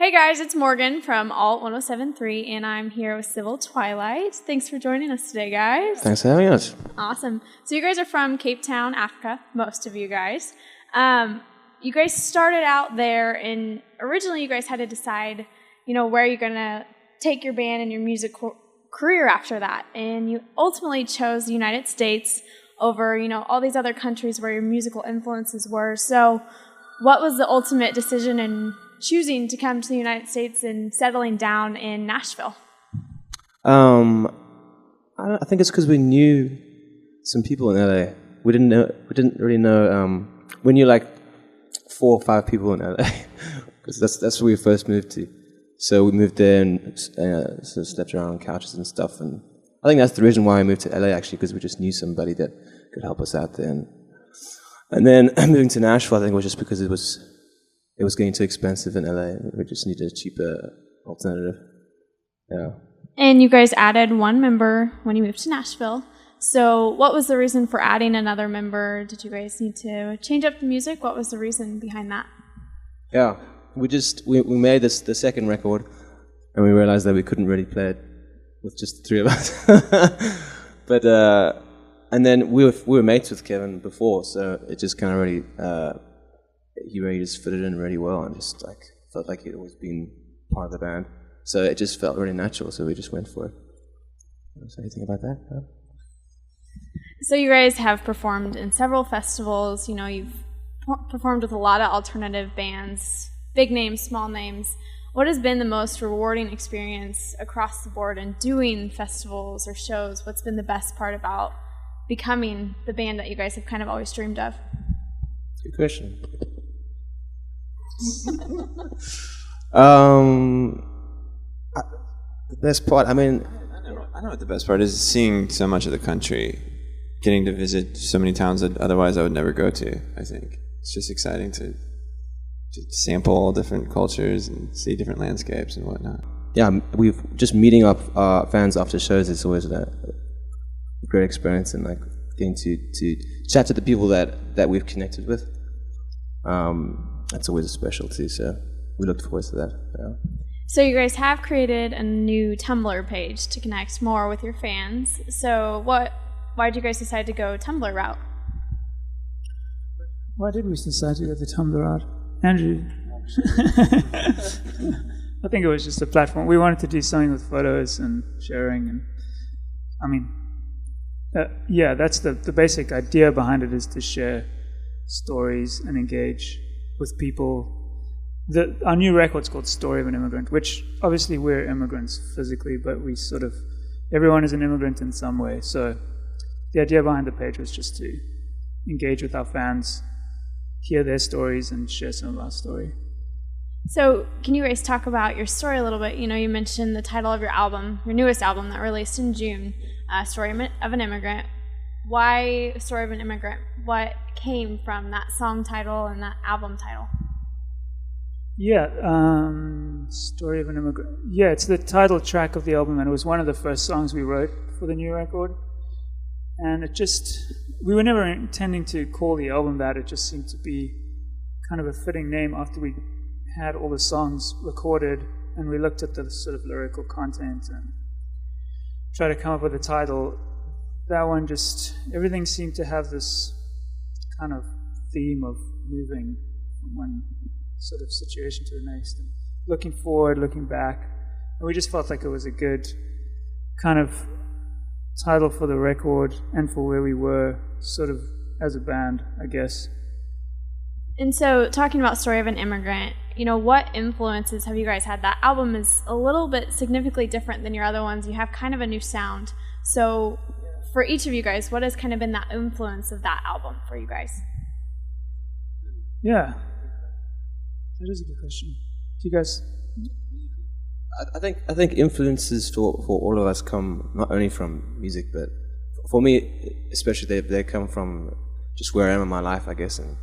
Hey guys, it's Morgan from Alt 107.3, and I'm here with Civil Twilight. Thanks for joining us today, guys. Thanks for having us. Awesome. So you guys are from Cape Town, Africa, most of you guys. You guys started out there, and originally you guys had to decide, where you're going to take your band and your music career after that. And you ultimately chose the United States over, all these other countries where your musical influences were. So what was the ultimate decision in choosing to come to the United States and settling down in Nashville? I think it's because we knew some people in LA. We didn't really know. We knew like 4 or 5 people in LA because that's where we first moved to. So we moved there and sort of slept around on couches and stuff. And I think that's the reason why I moved to LA, actually, because we just knew somebody that could help us out there. And then moving to Nashville, I think, was just because it was getting too expensive in LA. We just needed a cheaper alternative. Yeah. And you guys added one member when you moved to Nashville. So what was the reason for adding another member? Did you guys need to change up the music? What was the reason behind that? Yeah, we made the second record, and we realized that we couldn't really play it with just the 3 of us. But and then we were mates with Kevin before, so it just kind of really he really just fitted in really well, and just like felt like he'd always been part of the band. So it just felt really natural, so we just went for it. So anything about that? No? So you guys have performed in several festivals. You've performed with a lot of alternative bands, big names, small names. What has been the most rewarding experience across the board in doing festivals or shows? What's been the best part about becoming the band that you guys have kind of always dreamed of? Good question. The best part, I know what the best part is: seeing so much of the country, getting to visit so many towns that otherwise I would never go to. I think it's just exciting to sample all different cultures and see different landscapes and whatnot. Yeah, we've just meeting up fans after shows is always a great experience, and like getting to chat to the people that we've connected with. That's always a special too, so we look forward to that. Yeah. So you guys have created a new Tumblr page to connect more with your fans. So why did you guys decide to go Tumblr route? Why did we decide to go the Tumblr route? Andrew? I think it was just a platform. We wanted to do something with photos and sharing. And that's the basic idea behind it, is to share stories and engage with people. Our new record's called Story of an Immigrant, which obviously we're immigrants physically, but everyone is an immigrant in some way. So the idea behind the page was just to engage with our fans, hear their stories, and share some of our story. So can you guys talk about your story a little bit? You mentioned the title of your album, your newest album that released in June, Story of an Immigrant. Why Story of an Immigrant? What came from that song title and that album title? Yeah, Story of an Immigrant. Yeah, it's the title track of the album, and it was one of the first songs we wrote for the new record. And we were never intending to call the album that. It just seemed to be kind of a fitting name after we had all the songs recorded, and we looked at the sort of lyrical content and tried to come up with a title. That one everything seemed to have this kind of theme of moving from one sort of situation to the next, and looking forward, looking back. And we just felt like it was a good kind of title for the record and for where we were sort of as a band, I guess. And so talking about Story of an Immigrant, what influences have you guys had? That album is a little bit significantly different than your other ones. You have kind of a new sound. So for each of you guys, what has kind of been that influence of that album for you guys? Yeah, that is a good question. Do you guys? I think influences for all of us come not only from music, but for me especially, they come from just where I am in my life, I guess. And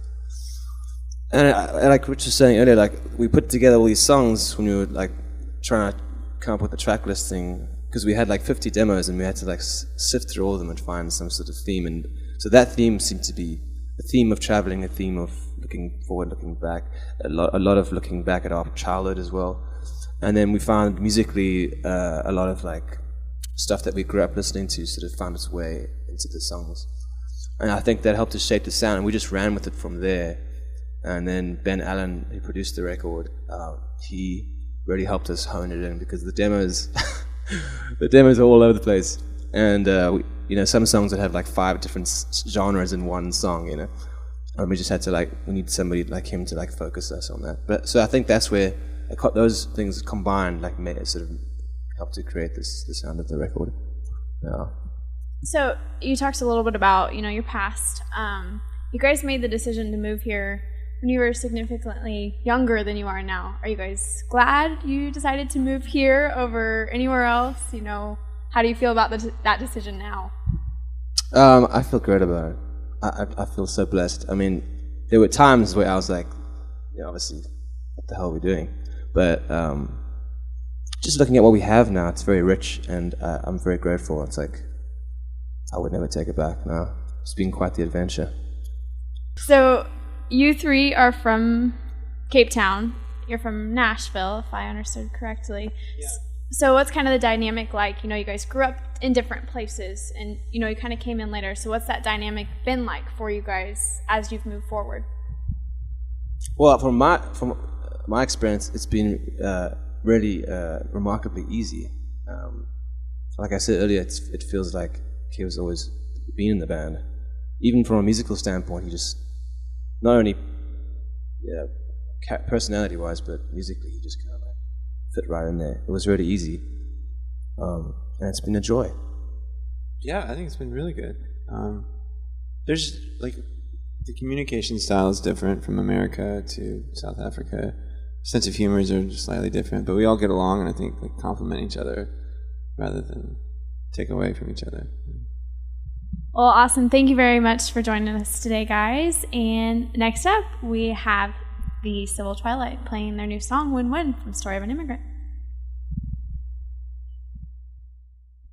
like Rich was saying earlier, like we put together all these songs when we were like trying to come up with a track listing, because we had like 50 demos and we had to like sift through all of them and find some sort of theme. And so that theme seemed to be a theme of traveling, a theme of looking forward, looking back, a lot of looking back at our childhood as well. And then we found musically a lot of like stuff that we grew up listening to sort of found its way into the songs. And I think that helped us shape the sound, and we just ran with it from there. And then Ben Allen, who produced the record, he really helped us hone it in, because the demos are all over the place. And some songs that have like 5 different genres in one song, and we just had to we need somebody like him to like focus us on that. But so I think that's where those things combined sort of helped to create the sound of the record. Yeah. So you talked a little bit about your past. You guys made the decision to move here when you were significantly younger than you are now. Are you guys glad you decided to move here over anywhere else? How do you feel about that decision now? I feel great about it. I feel so blessed. I mean, there were times where I was like, obviously, what the hell are we doing? But just looking at what we have now, it's very rich, and I'm very grateful. It's like, I would never take it back now. It's been quite the adventure. So, you 3 are from Cape Town. You're from Nashville, if I understood correctly. Yeah. So what's kind of the dynamic like? You guys grew up in different places, and you kind of came in later. So what's that dynamic been like for you guys as you've moved forward? Well, from my experience, it's been really remarkably easy. Like I said earlier, it feels like Kevin's always been in the band. Even from a musical standpoint, he just not only personality-wise, but musically, he just kind of fit right in there. It was really easy, and it's been a joy. Yeah, I think it's been really good. There's the communication style is different from America to South Africa. Sense of humors are slightly different, but we all get along, and I think complement each other rather than take away from each other. Well, awesome. Thank you very much for joining us today, guys. And next up, we have the Civil Twilight playing their new song, Win Win, from Story of an Immigrant.